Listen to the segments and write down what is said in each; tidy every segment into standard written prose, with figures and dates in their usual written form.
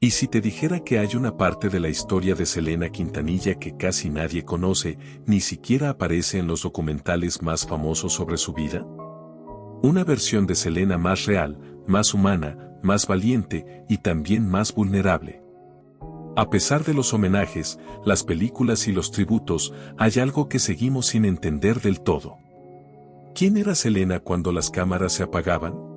¿Y si te dijera que hay una parte de la historia de Selena Quintanilla que casi nadie conoce, ni siquiera aparece en los documentales más famosos sobre su vida? Una versión de Selena más real, más humana, más valiente y también más vulnerable. A pesar de los homenajes, las películas y los tributos, hay algo que seguimos sin entender del todo. ¿Quién era Selena cuando las cámaras se apagaban?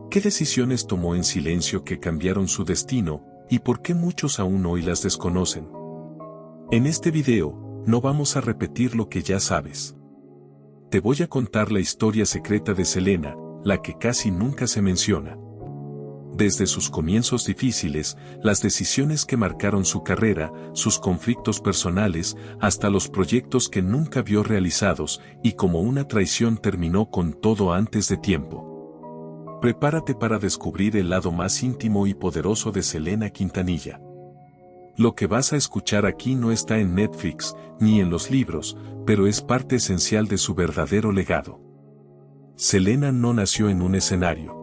¿Qué decisiones tomó en silencio que cambiaron su destino, y por qué muchos aún hoy las desconocen? En este video, no vamos a repetir lo que ya sabes. Te voy a contar la historia secreta de Selena, la que casi nunca se menciona. Desde sus comienzos difíciles, las decisiones que marcaron su carrera, sus conflictos personales, hasta los proyectos que nunca vio realizados, y cómo una traición terminó con todo antes de tiempo. Prepárate para descubrir el lado más íntimo y poderoso de Selena Quintanilla. Lo que vas a escuchar aquí no está en Netflix, ni en los libros, pero es parte esencial de su verdadero legado. Selena no nació en un escenario.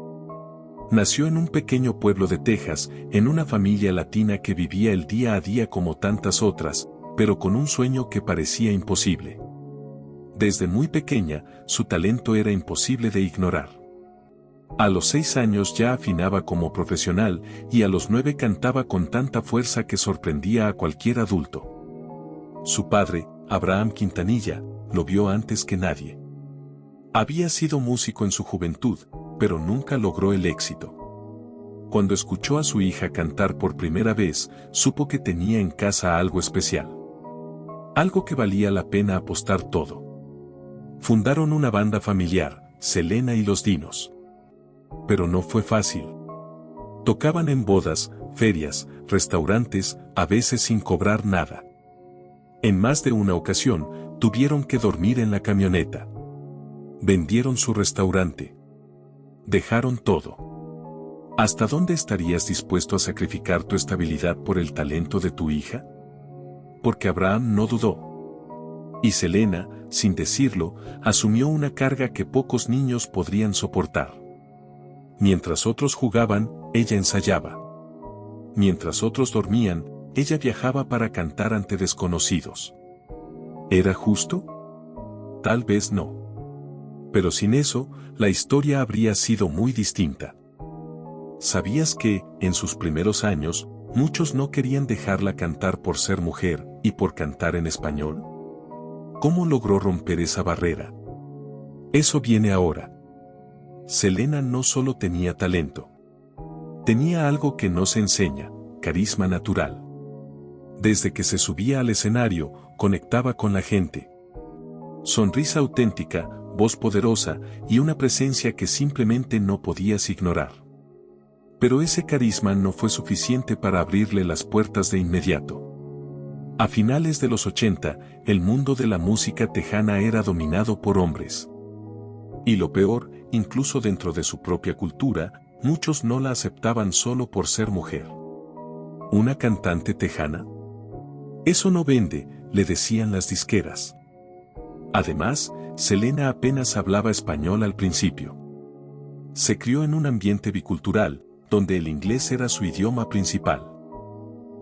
Nació en un pequeño pueblo de Texas, en una familia latina que vivía el día a día como tantas otras, pero con un sueño que parecía imposible. Desde muy pequeña, su talento era imposible de ignorar. A los 6 años ya afinaba como profesional y a los 9 cantaba con tanta fuerza que sorprendía a cualquier adulto. Su padre, Abraham Quintanilla, lo vio antes que nadie. Había sido músico en su juventud, pero nunca logró el éxito. Cuando escuchó a su hija cantar por primera vez, supo que tenía en casa algo especial. Algo que valía la pena apostar todo. Fundaron una banda familiar, Selena y los Dinos. Pero no fue fácil. Tocaban en bodas, ferias, restaurantes, a veces sin cobrar nada. En más de una ocasión, tuvieron que dormir en la camioneta. Vendieron su restaurante. Dejaron todo. ¿Hasta dónde estarías dispuesto a sacrificar tu estabilidad por el talento de tu hija? Porque Abraham no dudó. Y Selena, sin decirlo, asumió una carga que pocos niños podrían soportar. Mientras otros jugaban, ella ensayaba. Mientras otros dormían, ella viajaba para cantar ante desconocidos. ¿Era justo? Tal vez no. Pero sin eso, la historia habría sido muy distinta. ¿Sabías que, en sus primeros años, muchos no querían dejarla cantar por ser mujer y por cantar en español? ¿Cómo logró romper esa barrera? Eso viene ahora. Selena no solo tenía talento. Tenía algo que no se enseña, carisma natural. Desde que se subía al escenario, conectaba con la gente. Sonrisa auténtica, voz poderosa y una presencia que simplemente no podías ignorar. Pero ese carisma no fue suficiente para abrirle las puertas de inmediato. A finales de los 80, el mundo de la música tejana era dominado por hombres. Y lo peor, incluso dentro de su propia cultura, muchos no la aceptaban solo por ser mujer. ¿Una cantante tejana? Eso no vende, le decían las disqueras. Además, Selena apenas hablaba español al principio. Se crió en un ambiente bicultural, donde el inglés era su idioma principal.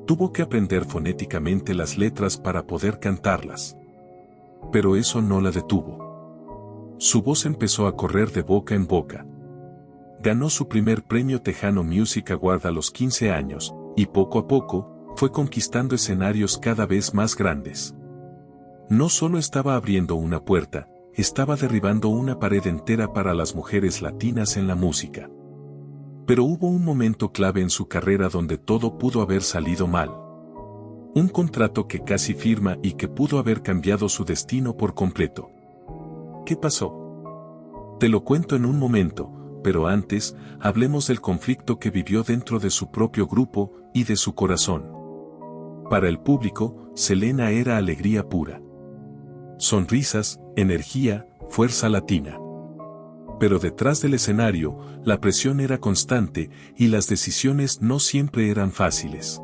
Tuvo que aprender fonéticamente las letras para poder cantarlas. Pero eso no la detuvo. Su voz empezó a correr de boca en boca. Ganó su primer premio Tejano Music Award a los 15 años, y poco a poco, fue conquistando escenarios cada vez más grandes. No solo estaba abriendo una puerta, estaba derribando una pared entera para las mujeres latinas en la música. Pero hubo un momento clave en su carrera donde todo pudo haber salido mal. Un contrato que casi firma y que pudo haber cambiado su destino por completo. ¿Qué pasó? Te lo cuento en un momento, pero antes, hablemos del conflicto que vivió dentro de su propio grupo y de su corazón. Para el público, Selena era alegría pura. Sonrisas, energía, fuerza latina. Pero detrás del escenario, la presión era constante y las decisiones no siempre eran fáciles.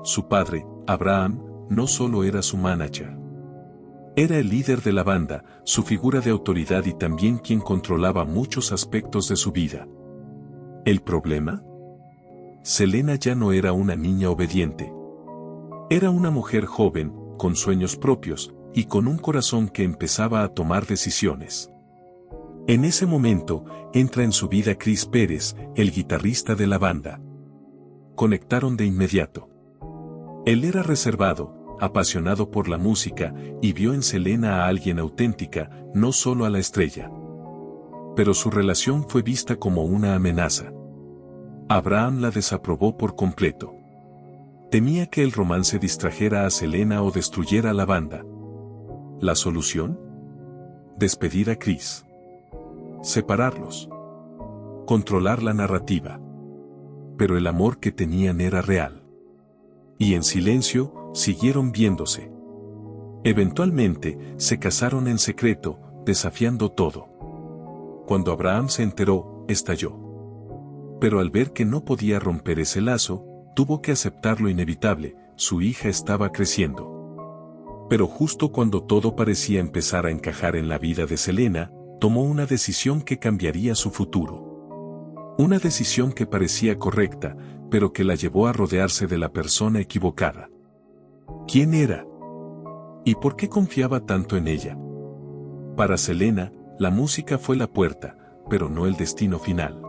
Su padre, Abraham, no solo era su manager. Era el líder de la banda, su figura de autoridad y también quien controlaba muchos aspectos de su vida. ¿El problema? Selena ya no era una niña obediente. Era una mujer joven, con sueños propios, y con un corazón que empezaba a tomar decisiones. En ese momento, entra en su vida Chris Pérez, el guitarrista de la banda. Conectaron de inmediato. Él era reservado, apasionado por la música, y vio en Selena a alguien auténtica, no solo a la estrella. Pero su relación fue vista como una amenaza. Abraham la desaprobó por completo. Temía que el romance distrajera a Selena o destruyera la banda. ¿La solución? Despedir a Chris. Separarlos. Controlar la narrativa. Pero el amor que tenían era real. Y en silencio, siguieron viéndose. Eventualmente, se casaron en secreto, desafiando todo. Cuando Abraham se enteró, estalló. Pero al ver que no podía romper ese lazo, tuvo que aceptar lo inevitable, su hija estaba creciendo. Pero justo cuando todo parecía empezar a encajar en la vida de Selena, tomó una decisión que cambiaría su futuro. Una decisión que parecía correcta, pero que la llevó a rodearse de la persona equivocada. ¿Quién era? ¿Y por qué confiaba tanto en ella? Para Selena, la música fue la puerta, pero no el destino final.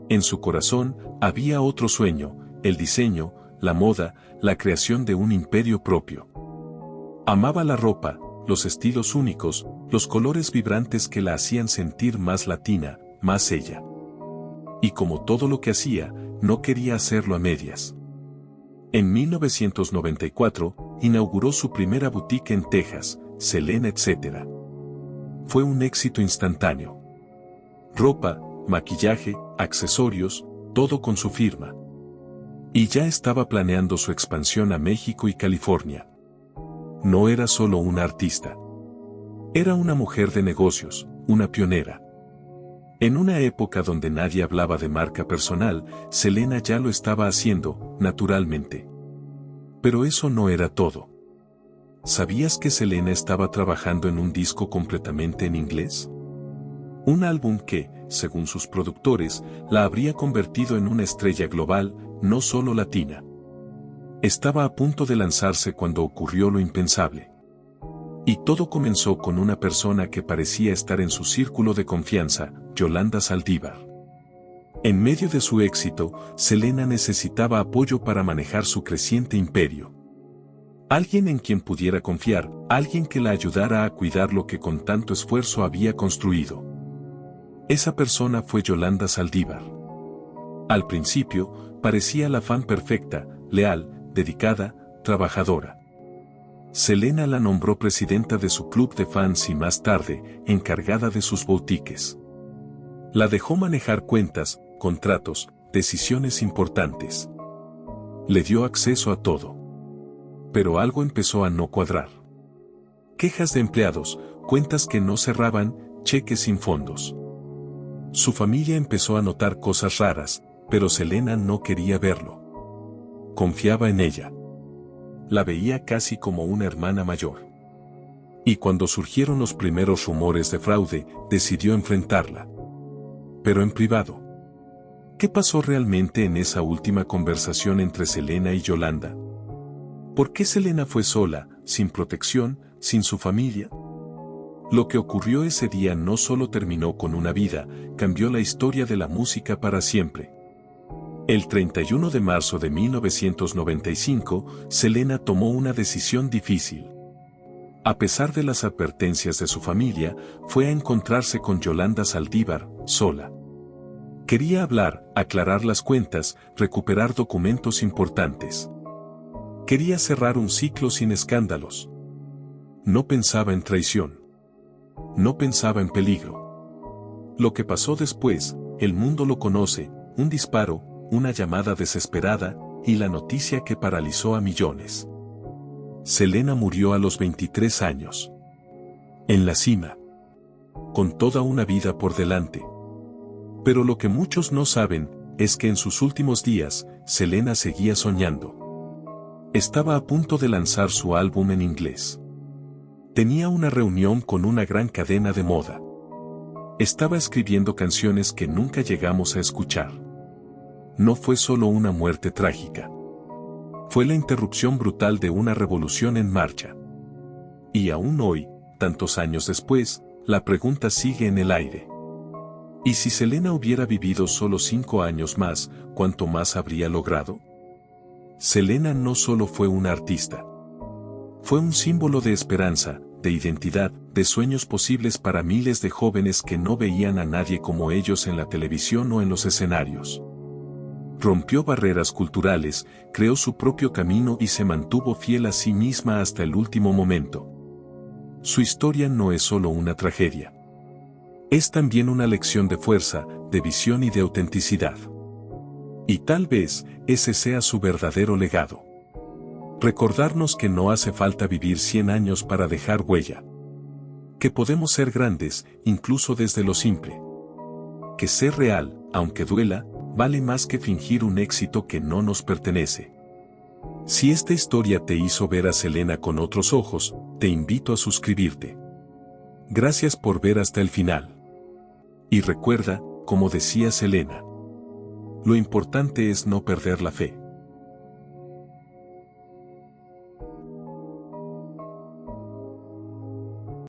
En su corazón, había otro sueño, el diseño, la moda, la creación de un imperio propio. Amaba la ropa, los estilos únicos, los colores vibrantes que la hacían sentir más latina, más ella. Y como todo lo que hacía, no quería hacerlo a medias. En 1994, inauguró su primera boutique en Texas, Selena Etc. Fue un éxito instantáneo. Ropa, maquillaje, accesorios, todo con su firma. Y ya estaba planeando su expansión a México y California. No era solo una artista. Era una mujer de negocios, una pionera. En una época donde nadie hablaba de marca personal, Selena ya lo estaba haciendo, naturalmente. Pero eso no era todo. ¿Sabías que Selena estaba trabajando en un disco completamente en inglés? Un álbum que, según sus productores, la habría convertido en una estrella global, no solo latina. Estaba a punto de lanzarse cuando ocurrió lo impensable. Y todo comenzó con una persona que parecía estar en su círculo de confianza, Yolanda Saldívar. En medio de su éxito, Selena necesitaba apoyo para manejar su creciente imperio. Alguien en quien pudiera confiar, alguien que la ayudara a cuidar lo que con tanto esfuerzo había construido. Esa persona fue Yolanda Saldívar. Al principio, parecía la fan perfecta, leal, dedicada, trabajadora. Selena la nombró presidenta de su club de fans y más tarde, encargada de sus boutiques. La dejó manejar cuentas, contratos, decisiones importantes. Le dio acceso a todo. Pero algo empezó a no cuadrar. Quejas de empleados, cuentas que no cerraban, cheques sin fondos. Su familia empezó a notar cosas raras, pero Selena no quería verlo. Confiaba en ella. La veía casi como una hermana mayor. Y cuando surgieron los primeros rumores de fraude, decidió enfrentarla. Pero en privado. ¿Qué pasó realmente en esa última conversación entre Selena y Yolanda? ¿Por qué Selena fue sola, sin protección, sin su familia? Lo que ocurrió ese día no solo terminó con una vida, cambió la historia de la música para siempre. El 31 de marzo de 1995, Selena tomó una decisión difícil. A pesar de las advertencias de su familia, fue a encontrarse con Yolanda Saldívar, sola. Quería hablar, aclarar las cuentas, recuperar documentos importantes. Quería cerrar un ciclo sin escándalos. No pensaba en traición. No pensaba en peligro. Lo que pasó después, el mundo lo conoce, un disparo, una llamada desesperada, y la noticia que paralizó a millones. Selena murió a los 23 años. En la cima. Con toda una vida por delante. Pero lo que muchos no saben, es que en sus últimos días, Selena seguía soñando. Estaba a punto de lanzar su álbum en inglés. Tenía una reunión con una gran cadena de moda. Estaba escribiendo canciones que nunca llegamos a escuchar. no fue solo una muerte trágica. Fue la interrupción brutal de una revolución en marcha. Y aún hoy, tantos años después, la pregunta sigue en el aire. ¿Y si Selena hubiera vivido solo 5 años más, cuánto más habría logrado? Selena no solo fue una artista. Fue un símbolo de esperanza, de identidad, de sueños posibles para miles de jóvenes que no veían a nadie como ellos en la televisión o en los escenarios. Rompió barreras culturales, creó su propio camino y se mantuvo fiel a sí misma hasta el último momento. Su historia no es solo una tragedia. Es también una lección de fuerza, de visión y de autenticidad. Y tal vez, ese sea su verdadero legado. Recordarnos que no hace falta vivir 100 años para dejar huella. Que podemos ser grandes, incluso desde lo simple. Que ser real, aunque duela, vale más que fingir un éxito que no nos pertenece. Si esta historia te hizo ver a Selena con otros ojos, te invito a suscribirte. Gracias por ver hasta el final. Y recuerda, como decía Selena, lo importante es no perder la fe.